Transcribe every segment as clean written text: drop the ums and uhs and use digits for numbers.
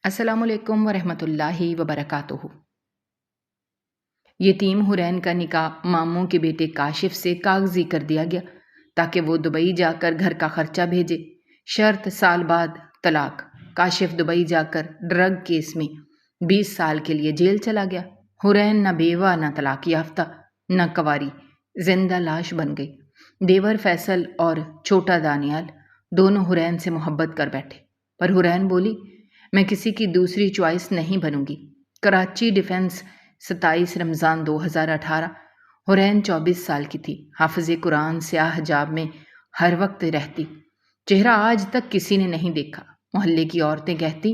السلام علیکم ورحمۃ اللہ وبرکاتہ۔ یتیم حرین کا نکاح ماموں کے بیٹے کاشف سے کاغذی کر دیا گیا تاکہ وہ دبئی جا کر گھر کا خرچہ بھیجے۔ شرط سال بعد طلاق۔ کاشف دبئی جا کر ڈرگ کیس میں 20 سال کے لیے جیل چلا گیا۔ حرین نہ بیوہ نہ طلاق یافتہ نہ کنواری، زندہ لاش بن گئی۔ دیور فیصل اور چھوٹا دانیال دونوں حرین سے محبت کر بیٹھے، پر حرین بولی میں کسی کی دوسری چوائس نہیں بنوں گی۔ کراچی ڈیفنس 27 رمضان 2018۔ حرین 24 سال کی تھی، حافظ قرآن، سیاہ حجاب میں ہر وقت رہتی، چہرہ آج تک کسی نے نہیں دیکھا۔ محلے کی عورتیں کہتی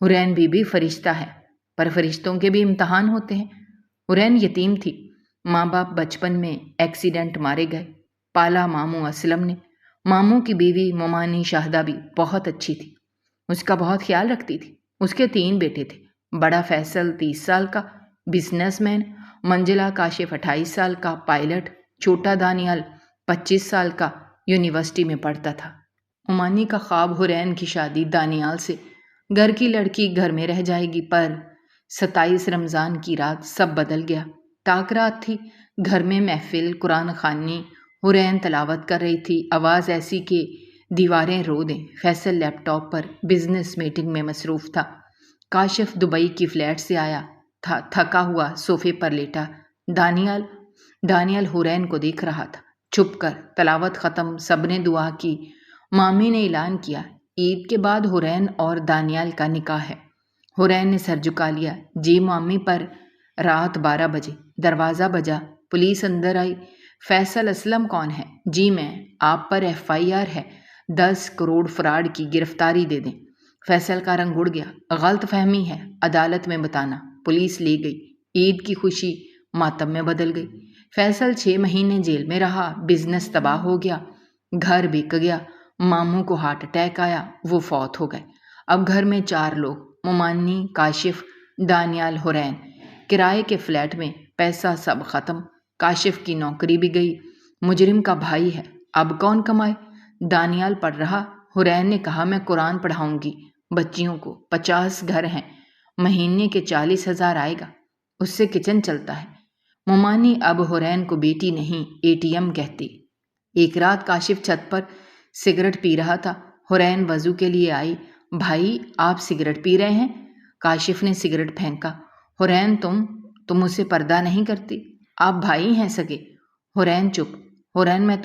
حرین بی بی فرشتہ ہے، پر فرشتوں کے بھی امتحان ہوتے ہیں۔ حرین یتیم تھی، ماں باپ بچپن میں ایکسیڈنٹ مارے گئے، پالا ماموں اسلم نے۔ ماموں کی بیوی مومانی شاہدہ بھی بہت اچھی تھی، اس کا بہت خیال رکھتی تھی۔ اس کے 3 بیٹے تھے، بڑا فیصل 30 سال کا بزنس مین، منجلا کاشف 28 سال کا پائلٹ، چھوٹا دانیال 25 سال کا یونیورسٹی میں پڑھتا تھا۔ مومانی کا خواب حرین کی شادی دانیال سے، گھر کی لڑکی گھر میں رہ جائے گی، پر 27 رمضان کی رات سب بدل گیا۔ ٹاک رات تھی، گھر میں محفل قرآن خوانی، حرین تلاوت کر رہی تھی، آواز ایسی کہ دیواریں رو دیں۔ فیصل لیپ ٹاپ پر بزنس میٹنگ میں مصروف تھا۔ کاشف دبئی کی فلیٹ سے آیا تھا، تھکا ہوا صوفے پر لیٹا۔ دانیال حرین کو دیکھ رہا تھا چھپ کر۔ تلاوت ختم، سب نے دعا کی۔ مامی نے اعلان کیا عید کے بعد حرین اور دانیال کا نکاح ہے۔ حرین نے سر جھکا لیا۔ جی مامی، پر رات 12 بجے دروازہ بجا، پولیس اندر آئی۔ فیصل اسلم کون ہے؟ جی میں، آپ پر FIR ہے، 10 کروڑ فراڈ کی گرفتاری دے دیں۔ فیصل کا رنگ اڑ گیا۔ غلط فہمی ہے، عدالت میں بتانا۔ پولیس لے گئی۔ عید کی خوشی ماتم میں بدل گئی۔ فیصل 6 مہینے جیل میں رہا، بزنس تباہ ہو گیا، گھر بک گیا، ماموں کو ہارٹ اٹیک آیا، وہ فوت ہو گئے۔ اب گھر میں 4 لوگ، مومانی، کاشف، دانیال، حرین۔ کرائے کے فلیٹ میں، پیسہ سب ختم، کاشف کی نوکری بھی گئی، مجرم کا بھائی ہے، اب کون کمائے؟ دانیال پڑھ رہا، حرین نے کہا میں قرآن پڑھاؤں گی بچیوں کو، 50 گھر ہیں، مہینے کے 40,000 آئے گا، اس سے کچن چلتا ہے۔ مومانی اب حرین کو بیٹی نہیں ATM کہتی۔ ایک رات کاشف چھت پر سگریٹ پی رہا تھا، حرین وضو کے لیے آئی۔ بھائی آپ سگریٹ پی رہے ہیں؟ کاشف نے سگریٹ پھینکا۔ حرین تم اسے پردہ نہیں کرتی، آپ بھائی ہیں سگے۔ حرین چپ۔ حرین میں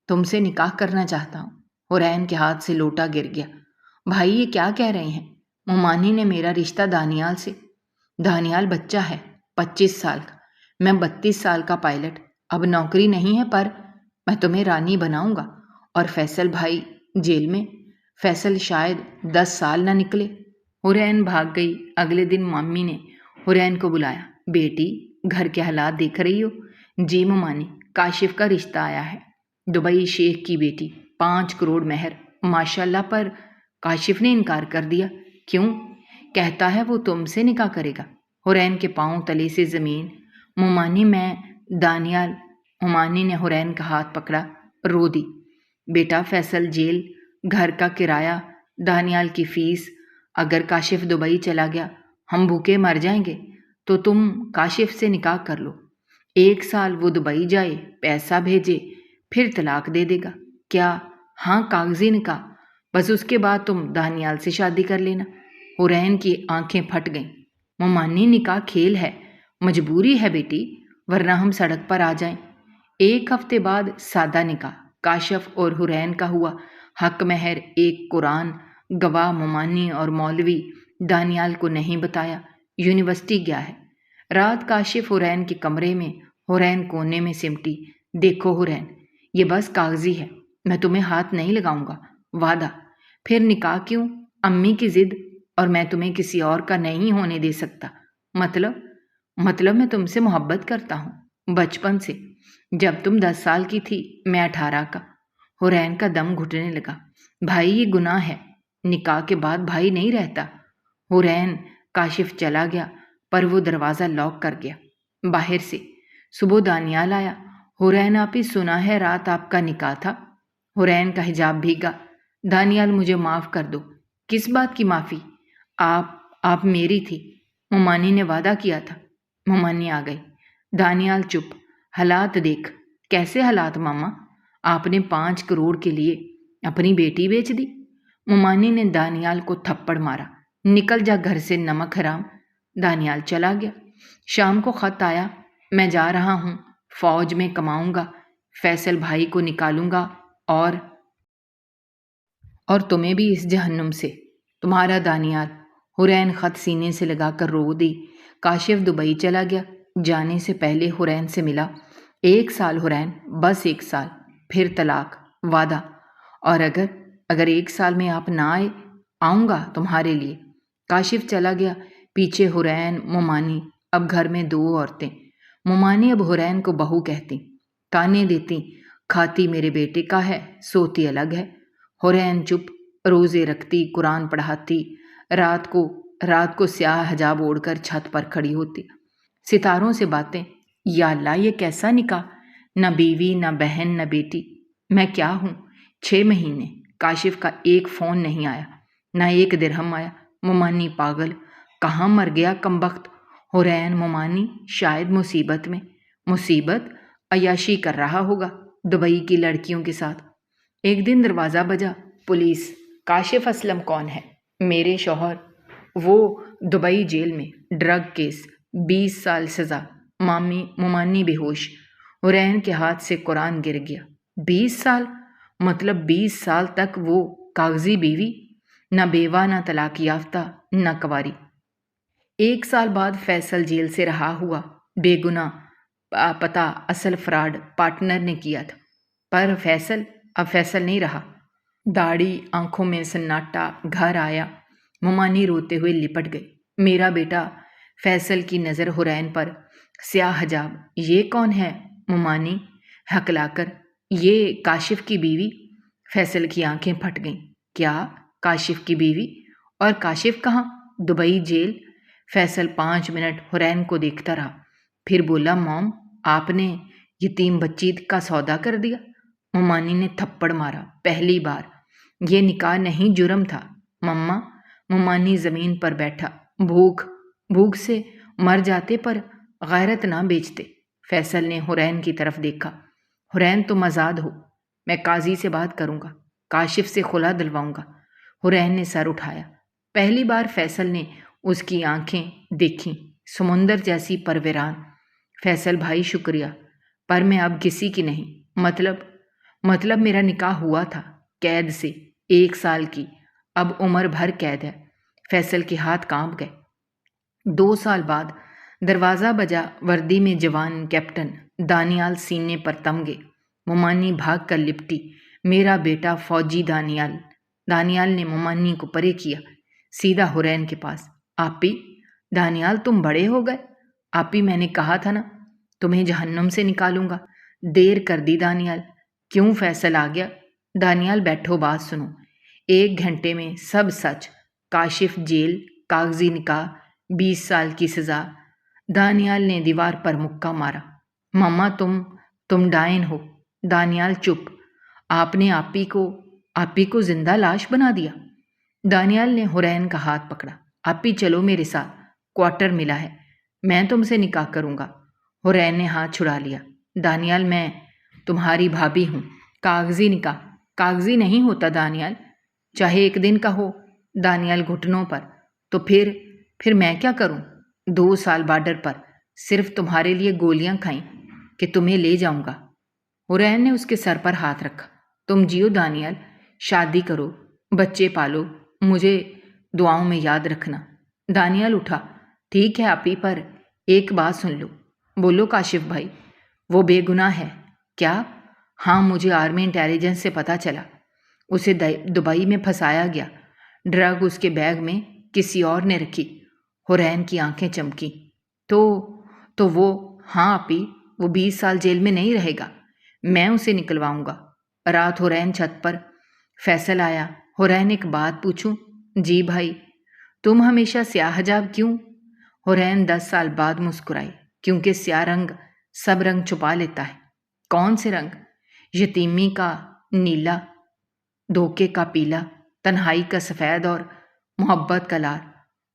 تم سے نکاح کرنا چاہتا ہوں۔ حرین کے ہاتھ سے لوٹا گر گیا۔ بھائی یہ کیا کہہ رہے ہیں؟ مومانی نے میرا رشتہ دانیال سے۔ دانیال بچہ ہے، 25 سال کا، میں 32 سال کا پائلٹ، اب نوکری نہیں ہے، پر میں تمہیں رانی بناؤں گا۔ اور فیصل بھائی جیل میں، فیصل شاید 10 سال نہ نکلے۔ حرین بھاگ گئی۔ اگلے دن مامی نے حرین کو بلایا۔ بیٹی گھر کے حالات دیکھ رہی ہو؟ جی مومانی، کاشف کا رشتہ آیا ہے، دبئی شیخ کی بیٹی، 5 کروڑ مہر، ماشاءاللہ، پر کاشف نے انکار کر دیا۔ کیوں؟ کہتا ہے وہ تم سے نکاح کرے گا۔ حرین کے پاؤں تلے سے زمین۔ مومانی میں دانیال۔ مومانی نے حرین کا ہاتھ پکڑا، رو دی۔ بیٹا فیصل جیل، گھر کا کرایہ، دانیال کی فیس، اگر کاشف دبئی چلا گیا ہم بھوکے مر جائیں گے، تو تم کاشف سے نکاح کر لو، 1 سال وہ دبئی جائے، پیسہ بھیجے، پھر طلاق دے دے گا۔ کیا؟ ہاں کاغذی نکاح، بس اس کے بعد تم دانیال سے شادی کر لینا۔ حرین کی آنکھیں پھٹ گئیں۔ مومانی نکاح کھیل ہے، مجبوری ہے بیٹی، ورنہ ہم سڑک پر آ جائیں۔ 1 ہفتے بعد سادہ نکاح کاشف اور حرین کا ہوا۔ حق مہر، 1 قرآن، گواہ مومانی اور مولوی۔ دانیال کو نہیں بتایا، یونیورسٹی گیا ہے۔ رات کاشف حرین کے کمرے میں، حرین کونے میں سمٹی۔ دیکھو حرین، یہ بس کاغذی ہے، میں تمہیں ہاتھ نہیں لگاؤں گا، وعدہ۔ پھر نکاح کیوں؟ امی کی ضد، اور میں تمہیں کسی اور کا نہیں ہونے دے سکتا۔ مطلب میں تم سے محبت کرتا ہوں، بچپن سے، جب تم 10 سال کی تھی، میں 18 کا۔ حرین کا دم گھٹنے لگا۔ بھائی یہ گناہ ہے، نکاح کے بعد بھائی نہیں رہتا۔ حرین، کاشف چلا گیا، پر وہ دروازہ لاک کر گیا باہر سے۔ صبح دانیال آیا۔ حرین آپ ہی سنا ہے رات آپ کا نکاح تھا۔ حرین کا حجاب بھیگا۔ دانیال مجھے معاف کر دو۔ کس بات کی معافی؟ آپ میری تھی، ممانی نے وعدہ کیا تھا۔ ممانی آ گئی۔ دانیال چپ۔ حالات دیکھ۔ کیسے حالات ماما؟ آپ نے 5 کروڑ کے لیے اپنی بیٹی بیچ دی؟ ممانی نے دانیال کو تھپڑ مارا۔ نکل جا گھر سے نمک حرام۔ دانیال چلا گیا۔ شام کو خط آیا، میں جا رہا ہوں، فوج میں کماؤں گا، فیصل بھائی کو نکالوں گا اور تمہیں بھی اس جہنم سے، تمہارا دانیال۔ حرین خط سینے سے لگا کر رو دی۔ کاشف دبئی چلا گیا۔ جانے سے پہلے حرین سے ملا۔ 1 سال حرین، بس 1 سال، پھر طلاق، وعدہ۔ اور اگر 1 سال میں آپ نہ آئے، آؤں گا تمہارے لیے۔ کاشف چلا گیا۔ پیچھے حرین، ممانی، اب گھر میں 2 عورتیں۔ ممانی اب حرین کو بہو کہتی، تانے دیتی، کھاتی میرے بیٹے کا ہے، سوتی الگ ہے۔ حرین چپ، روزے رکھتی، قرآن پڑھاتی، رات کو سیاہ حجاب اوڑھ کر چھت پر کھڑی ہوتی، ستاروں سے باتیں۔ یا اللہ، یہ کیسا نکاح؟ نہ بیوی، نہ بہن، نہ بیٹی، میں کیا ہوں؟ 6 مہینے کاشف کا 1 فون نہیں آیا، نہ 1 درہم آیا۔ ممانی پاگل، کہاں مر گیا کمبخت؟ حرین، ممانی شاید مصیبت میں۔ مصیبت؟ عیاشی کر رہا ہوگا دبئی کی لڑکیوں کے ساتھ۔ ایک دن دروازہ بجا۔ پولیس۔ کاشف اسلم کون ہے؟ میرے شوہر۔ وہ دبئی جیل میں، ڈرگ کیس، 20 سال سزا۔ ممانی بے ہوش۔ حرین کے ہاتھ سے قرآن گر گیا۔ 20 سال؟ مطلب 20 سال تک وہ کاغذی بیوی، نہ بیوہ، نہ طلاق یافتہ، نہ کنواری۔ 1 سال بعد فیصل جیل سے رہا ہوا، بے گناہ، پتہ اصل فراڈ پارٹنر نے کیا تھا۔ پر اب فیصل نہیں رہا۔ داڑھی، آنکھوں میں سناٹا۔ گھر آیا، ممانی روتے ہوئے لپٹ گئی۔ میرا بیٹا۔ فیصل کی نظر حرین پر۔ سیاہ حجاب، یہ کون ہے؟ ممانی ہکلا کر، یہ کاشف کی بیوی۔ فیصل کی آنکھیں پھٹ گئیں۔ کیا؟ کاشف کی بیوی؟ اور کاشف کہاں؟ Dubai jail. فیصل 5 منٹ حرین کو دیکھتا رہا، پھر بولا، موم، آپ نے یتیم بچی کا سودا کر دیا؟ ممانی نے تھپڑ مارا۔ پہلی بار۔ یہ نکاح نہیں، جرم تھا مما۔ ممانی زمین پر بیٹھا۔ بھوک سے مر جاتے پر غیرت نہ بیچتے۔ فیصل نے حرین کی طرف دیکھا۔ حرین، تم آزاد ہو، میں قاضی سے بات کروں گا، کاشف سے خلا دلواؤں گا۔ حرین نے سر اٹھایا۔ پہلی بار فیصل نے اس کی آنکھیں دیکھیں، سمندر جیسی پرویران۔ فیصل بھائی، شکریہ، پر میں اب کسی کی نہیں۔ مطلب میرا نکاح ہوا تھا، قید سے، 1 سال کی، اب عمر بھر قید ہے۔ فیصل کے ہاتھ کانپ گئے۔ 2 سال بعد دروازہ بجا۔ وردی میں جوان کیپٹن دانیال سینے پر تمغے۔ ممانی بھاگ کر لپٹی۔ میرا بیٹا فوجی دانیال۔ دانیال نے ممانی کو پرے کیا، سیدھا حرین کے پاس۔ آپی، دانیال تم بڑے ہو گئے۔ آپی، میں نے کہا تھا نا تمہیں جہنم سے نکالوں گا۔ دیر کر دی دانیال۔ کیوں؟ فیصل آ گیا۔ دانیال بیٹھو، بات سنو۔ 1 گھنٹے میں سب سچ۔ کاشف جیل، کاغذی نکاح، 20 سال کی سزا۔ دانیال نے دیوار پر مکہ مارا۔ مما، تم ڈائن ہو۔ دانیال چپ۔ آپ نے آپی کو زندہ لاش بنا دیا۔ دانیال نے حرین کا ہاتھ پکڑا۔ آپی چلو میرے ساتھ، کوارٹر ملا ہے، میں تم سے نکاح کروں گا۔ حرین نے ہاتھ چھڑا لیا۔ دانیال، میں تمہاری بھابھی ہوں۔ کاغذی نکاح کاغذی نہیں ہوتا دانیال، چاہے 1 دن کا ہو۔ دانیال گھٹنوں پر۔ تو پھر میں کیا کروں؟ 2 سال بارڈر پر، صرف تمہارے لیے گولیاں کھائیں کہ تمہیں لے جاؤں گا۔ حرین نے اس کے سر پر ہاتھ رکھا۔ تم جیو دانیال، شادی کرو، بچے پالو، مجھے دعاؤں میں یاد رکھنا۔ دانیال اٹھا۔ ٹھیک ہے آپی، پر ایک بات سن لو۔ بولو کاشف بھائی۔ وہ بے گناہ ہے۔ کیا؟ ہاں، مجھے آرمی انٹیلیجنس سے پتہ چلا، اسے دبئی میں پھنسایا گیا، ڈرگ اس کے بیگ میں کسی اور نے رکھی۔ حرین کی آنکھیں چمکی۔ تو وہ؟ ہاں آپی، وہ 20 سال جیل میں نہیں رہے گا، میں اسے نکلواؤں گا۔ رات حرین چھت پر۔ فیصل آیا۔ حرین، ایک بات پوچھوں؟ جی بھائی۔ تم ہمیشہ سیاہ حجاب کیوں؟ حرین 10 سال بعد مسکرائی۔ کیونکہ سیاہ رنگ سب رنگ چھپا لیتا ہے۔ کون سے رنگ؟ یتیمی کا نیلا، دھوکے کا پیلا، تنہائی کا سفید، اور محبت کا لال۔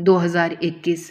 2021।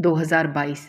2022।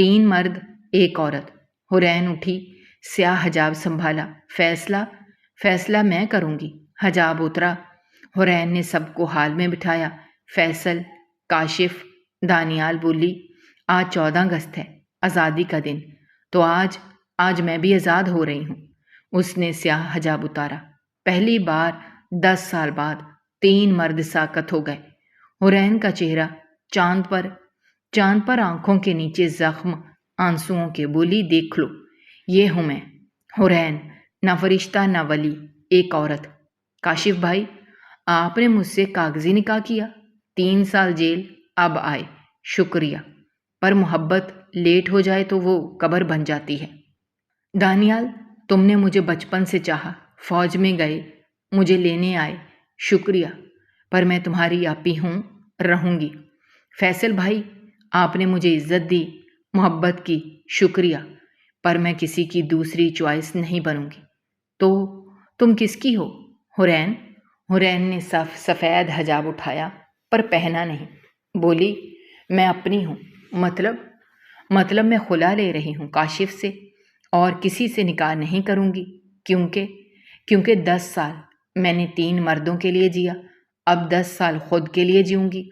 3 مرد 1 عورت۔ حرین اٹھی، سیاہ حجاب سنبھالا۔ فیصلہ میں کروں گی۔ حجاب اترا۔ حرین نے سب کو حال میں بٹھایا۔ فیصل، کاشف، دانیال بولی، آج 14 اگست ہے، آزادی کا دن، تو آج میں بھی آزاد ہو رہی ہوں۔ اس نے سیاہ حجاب اتارا۔ پہلی بار 10 سال بعد 3 مرد ساکت ہو گئے۔ حرین کا چہرہ چاند پر آنکھوں کے نیچے زخم آنسوؤں کے۔ بولی، دیکھ لو، یہ ہوں میں، حرین، نہ فرشتہ نہ ولی، ایک عورت۔ کاشف بھائی، آپ نے مجھ سے کاغذی نکاح کیا، 3 سال جیل، اب آئے، شکریہ، پر محبت لیٹ ہو جائے تو وہ قبر بن جاتی ہے۔ دانیال، تم نے مجھے بچپن سے چاہا، فوج میں گئے، مجھے لینے آئے، شکریہ، پر میں تمہاری آپی ہوں، رہوں گی۔ فیصل بھائی، آپ نے مجھے عزت دی، محبت کی، شکریہ، پر میں کسی کی دوسری چوائس نہیں بنوں گی۔ تو تم کس کی ہو؟ حرین نے سفید حجاب اٹھایا پر پہنا نہیں۔ بولی، میں اپنی ہوں۔ مطلب میں خلا لے رہی ہوں کاشف سے، اور کسی سے نکاح نہیں کروں گی، کیونکہ 10 سال میں نے 3 مردوں کے لیے جیا، اب 10 سال خود کے لیے جیوں گی۔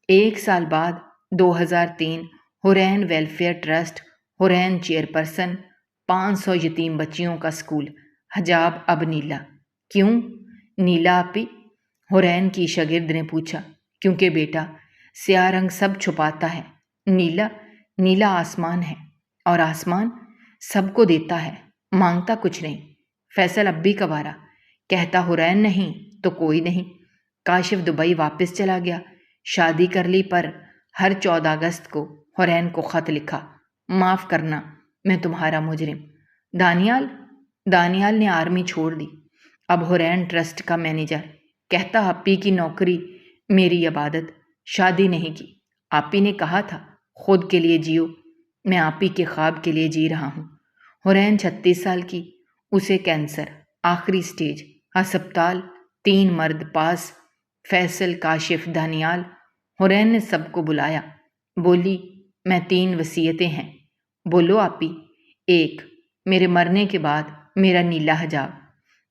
1 سال بعد 2003 حرین ویلفیئر ٹرسٹ، حرین چیئرپرسن، 500 یتیم بچیوں کا اسکول۔ حجاب اب نیلا۔ کیوں نیلا آپی؟ حرین کی شاگرد نے پوچھا۔ کیونکہ بیٹا، سیاہ رنگ سب چھپاتا ہے، نیلا آسمان ہے، اور آسمان سب کو دیتا ہے، مانگتا کچھ نہیں۔ فیصل اب بھی کنوارا، کہتا حرین نہیں تو کوئی نہیں۔ کاشف دبئی واپس چلا گیا، شادی کر لی، پر ہر 14 اگست کو حرین کو خط لکھا، معاف کرنا، میں تمہارا مجرم۔ دانیال نے آرمی چھوڑ دی، اب حرین ٹرسٹ کا مینیجر، کہتا آپی کی نوکری میری عبادت، شادی نہیں کی۔ آپی نے کہا تھا خود کے لیے جیو، میں آپی کے خواب کے لیے جی رہا ہوں۔ حرین 36 سال کی، اسے کینسر، آخری سٹیج، ہسپتال، 3 مرد پاس، فیصل، کاشف، دانیال۔ حرین نے سب کو بلایا، بولی، میں 3 وصیتیں ہیں، بولو آپی۔ 1، میرے مرنے کے بعد میرا نیلا حجاب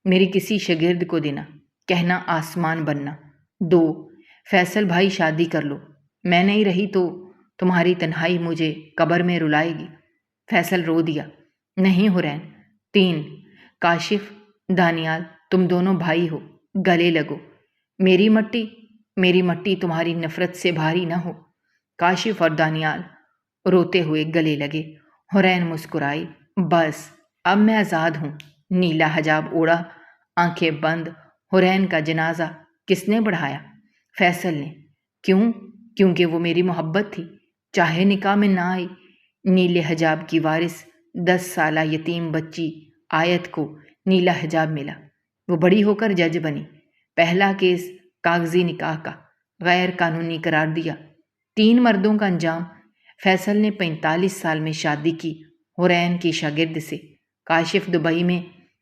میری کسی شاگرد کو دینا، کہنا آسمان بننا۔ 2، فیصل بھائی شادی کر لو، میں نہیں رہی تو تمہاری تنہائی مجھے قبر میں رلائے گی۔ فیصل رو دیا، نہیں حرین۔ 3، کاشف، دانیال، تم دونوں بھائی ہو، گلے لگو، میری مٹی تمہاری نفرت سے بھاری نہ ہو۔ کاشف اور دانیال روتے ہوئے گلے لگے۔ حرین مسکرائی، بس اب میں آزاد ہوں۔ نیلا حجاب اوڑا، آنکھیں بند۔ حرین کا جنازہ کس نے بڑھایا؟ فیصل نے۔ کیونکہ وہ میری محبت تھی، چاہے نکاح میں نہ آئی۔ نیلے حجاب کی وارث 10 سالہ یتیم بچی آیت کو نیلا حجاب ملا، وہ بڑی ہو کر جج بنی۔ پہلا کیس کاغذی نکاح کا، غیر قانونی قرار دیا۔ 3 مردوں کا انجام۔ فیصل نے 45 سال میں شادی کی حرین کی شاگرد سے۔ کاشف دبئی میں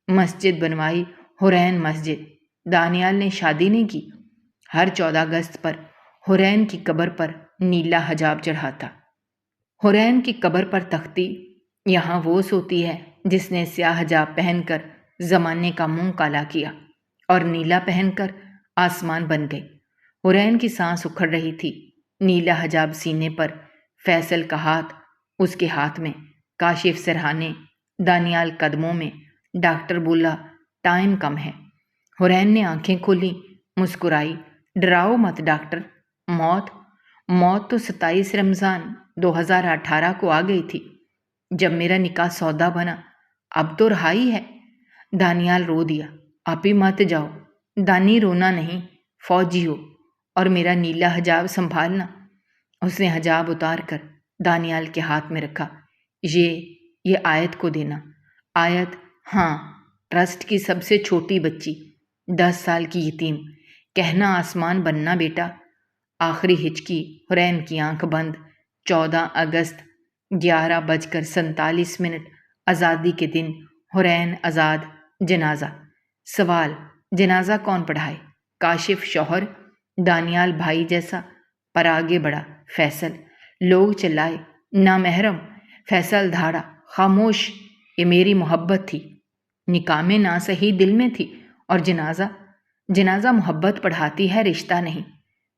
مسجد بنوائی، حرین مسجد۔ دانیال نے شادی نہیں کی، ہر 14 اگست پر حرین کی قبر پر نیلا حجاب چڑھاتا۔ حرین کی قبر پر تختی، یہاں وہ سوتی ہے جس نے سیاہ حجاب پہن کر زمانے کا منہ کالا کیا، اور نیلا پہن کر آسمان بن گئی۔ حرین کی سانس اکھڑ رہی تھی، نیلا حجاب سینے پر، فیصل کا ہاتھ اس کے ہاتھ میں، کاشف سرہانے، دانیال قدموں میں۔ ڈاکٹر بولا، ٹائم کم ہے۔ حرین نے آنکھیں کھولی، مسکرائی، ڈراؤ مت ڈاکٹر، موت تو 27 رمضان 2018 کو آ گئی تھی، جب میرا نکاح سودا بنا، اب تو رہائی ہے۔ دانیال رو دیا، آپی مت جاؤ۔ دانی، رونا نہیں، فوجی ہو، اور میرا نیلا حجاب سنبھالنا۔ اس نے حجاب اتار کر دانیال کے ہاتھ میں رکھا۔ یہ آیت کو دینا۔ آیت، ہاں، ٹرسٹ کی سب سے چھوٹی بچی، 10 سال کی یتیم، کہنا آسمان بننا بیٹا۔ آخری ہچکی، حرین کی آنکھ بند۔ 14 اگست 11:47، آزادی کے دن، حرین آزاد۔ جنازہ۔ سوال، جنازہ کون پڑھائے؟ کاشف شوہر، دانیال بھائی جیسا، پر آگے بڑھا فیصل۔ لوگ چلائے، نامحرم۔ فیصل دھاڑا، خاموش، یہ میری محبت تھی، نکاح میں نہ صحیح دل میں تھی، اور جنازہ محبت پڑھاتی ہے، رشتہ نہیں۔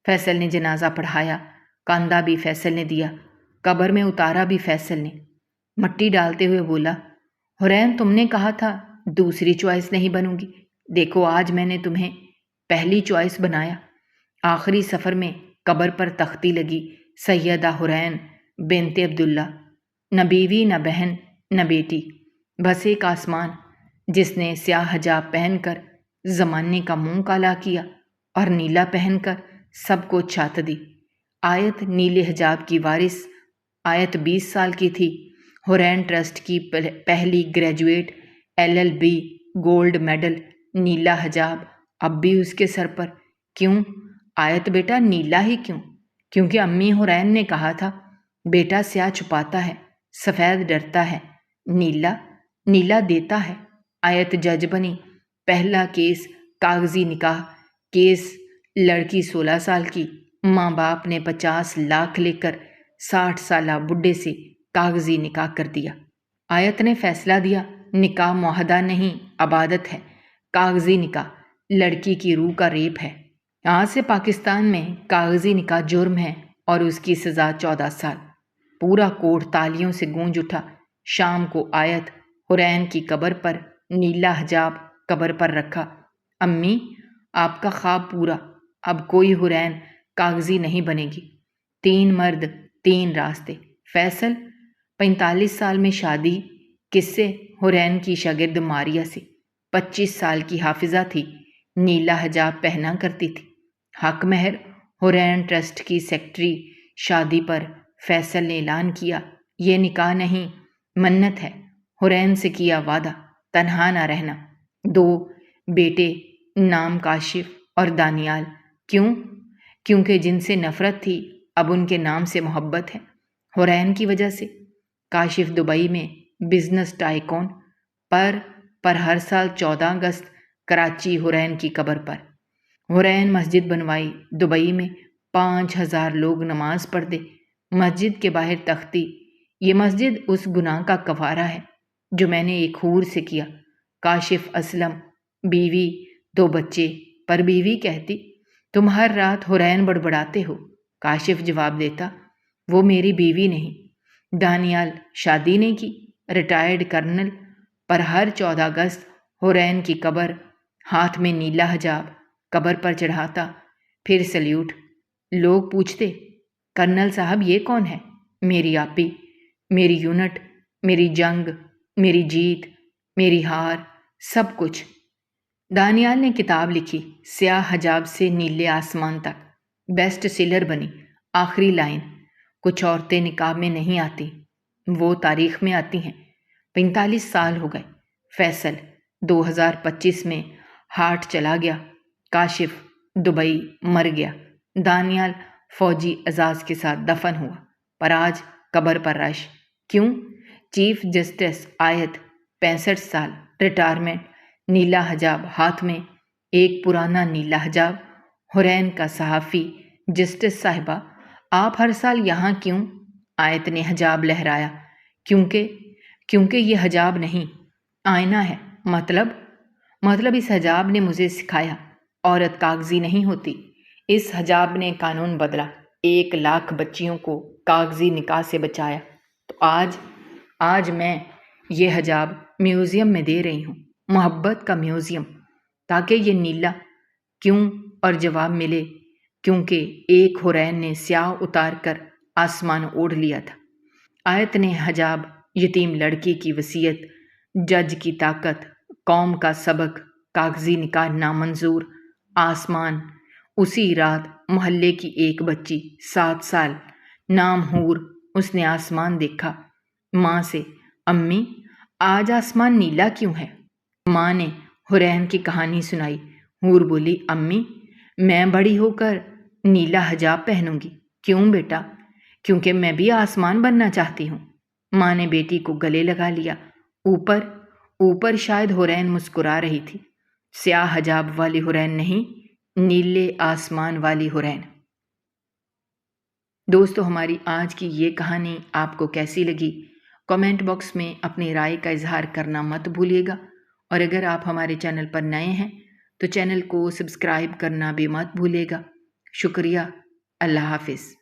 فیصل نے جنازہ پڑھایا، کاندھا بھی فیصل نے دیا، قبر میں اتارا بھی فیصل نے۔ مٹی ڈالتے ہوئے بولا، حرین تم نے کہا تھا دوسری چوائس نہیں بنوں گی، دیکھو آج میں نے تمہیں پہلی چوائس بنایا۔ آخری سفر میں قبر پر تختی لگی، سیدہ حرین بنت عبداللہ، نہ بیوی نہ بہن نہ بیٹی، بس ایک آسمان جس نے سیاہ حجاب پہن کر زمانے کا منہ کالا کیا اور نیلا پہن کر سب کو چھات دی۔ آیت نیلے حجاب کی وارث، آیت 20 سال کی تھی، حرین ٹرسٹ کی پہلی گریجویٹ، LLB گولڈ میڈل، نیلا حجاب اب بھی اس کے سر پر۔ کیوں آیت بیٹا نیلا ہی کیوں؟ کیونکہ امی حرین نے کہا تھا بیٹا سیاہ چھپاتا ہے، سفید ڈرتا ہے، نیلا دیتا ہے۔ آیت جج بنی، پہلا کیس کاغذی نکاح کیس، لڑکی 16 سال کی، ماں باپ نے 50 لاکھ لے کر 60 سالہ بڈھے سے کاغذی نکاح کر دیا۔ آیت نے فیصلہ دیا نکاح معاہدہ نہیں عبادت ہے، کاغذی نکاح لڑکی کی روح کا ریپ ہے۔ آج سے پاکستان میں کاغذی نکاح جرم ہے اور اس کی سزا 14 سال۔ پورا کوٹ تالیوں سے گونج اٹھا۔ شام کو آیت حرین کی قبر پر نیلا حجاب قبر پر رکھا۔ امی آپ کا خواب پورا، اب کوئی حرین کاغذی نہیں بنے گی۔ 3 مرد 3 راستے۔ فیصل 45 سال میں شادی، کس سے؟ حرین کی شاگرد ماریا سے۔ 25 سال کی حافظہ تھی، نیلا حجاب پہنا کرتی تھی۔ حق مہر حرین ٹرسٹ کی سیکرٹری۔ شادی پر فیصل نے اعلان کیا یہ نکاح نہیں، منت ہے، حرین سے کیا وعدہ تنہا نہ رہنا۔ 2 بیٹے، نام کاشف اور دانیال۔ کیوں؟ کیونکہ جن سے نفرت تھی اب ان کے نام سے محبت ہے، حرین کی وجہ سے۔ کاشف دبئی میں بزنس ٹائکون، پر ہر سال 14 اگست کراچی حرین کی قبر پر۔ حرین مسجد بنوائی دبئی میں، 5000 لوگ نماز پڑھتے، مسجد کے باہر تختی، یہ مسجد اس گناہ کا کفارہ ہے جو میں نے ایک حور سے کیا۔ کاشف اسلم، بیوی 2 بچے، پر بیوی کہتی تم ہر رات حرین بڑبڑاتے ہو۔ کاشف جواب دیتا وہ میری بیوی نہیں۔ دانیال شادی نہیں کی، ریٹائرڈ کرنل، پر ہر 14 اگست حرین کی قبر، ہاتھ میں نیلا حجاب، قبر پر چڑھاتا، پھر سلیوٹ۔ لوگ پوچھتے کرنل صاحب یہ کون ہے؟ میری آپی، میری یونٹ، میری جنگ، میری جیت، میری ہار، سب کچھ۔ دانیال نے کتاب لکھی، سیاہ حجاب سے نیلے آسمان تک، بیسٹ سیلر بنی۔ آخری لائن، کچھ عورتیں نکاح میں نہیں آتی، وہ تاریخ میں آتی ہیں۔ 45 سال ہو گئے۔ فیصل 2025 میں ہارٹ چلا گیا۔ کاشف دبئی مر گیا۔ دانیال فوجی اعزاز کے ساتھ دفن ہوا، پر آج قبر پر رش۔ کیوں؟ چیف جسٹس آیت 65 سال، ریٹائرمنٹ، نیلا حجاب ہاتھ میں، ایک پرانا نیلا حجاب۔ حرین کا صحافی، جسٹس صاحبہ آپ ہر سال یہاں کیوں؟ آیت نے حجاب لہرایا، کیونکہ یہ حجاب نہیں، آئینہ ہے۔ مطلب اس حجاب نے مجھے سکھایا عورت کاغذی نہیں ہوتی۔ اس حجاب نے قانون بدلا، 1 لاکھ بچیوں کو کاغذی نکاح سے بچایا۔ تو آج میں یہ حجاب میوزیم میں دے رہی ہوں، محبت کا میوزیم، تاکہ یہ نیلا کیوں اور جواب ملے، کیونکہ ایک حرین نے سیاہ اتار کر آسمان اوڑھ لیا تھا۔ آیت نے حجاب، یتیم لڑکی کی وصیت، جج کی طاقت، قوم کا سبق، کاغذی نکاح نامنظور، آسمان۔ اسی رات محلے کی ایک بچی 7 سال، نام حور، اس نے آسمان دیکھا۔ ماں سے، امی آج آسمان نیلا کیوں ہے؟ ماں نے حرین کی کہانی سنائی۔ حور بولی امی میں بڑی ہو کر نیلا حجاب پہنوں گی۔ کیوں بیٹا؟ کیونکہ میں بھی آسمان بننا چاہتی ہوں۔ ماں نے بیٹی کو گلے لگا لیا۔ اوپر شاید حرین مسکرا رہی تھی، سیاہ حجاب والی حرین نہیں، نیلے آسمان والی حرین۔ دوستو ہماری آج کی یہ کہانی آپ کو کیسی لگی؟ کامنٹ باکس میں اپنی رائے کا اظہار کرنا مت بھولیے گا، اور اگر آپ ہمارے چینل پر نئے ہیں تو چینل کو سبسکرائب کرنا بھی مت بھولیے گا۔ شکریہ۔ اللہ حافظ۔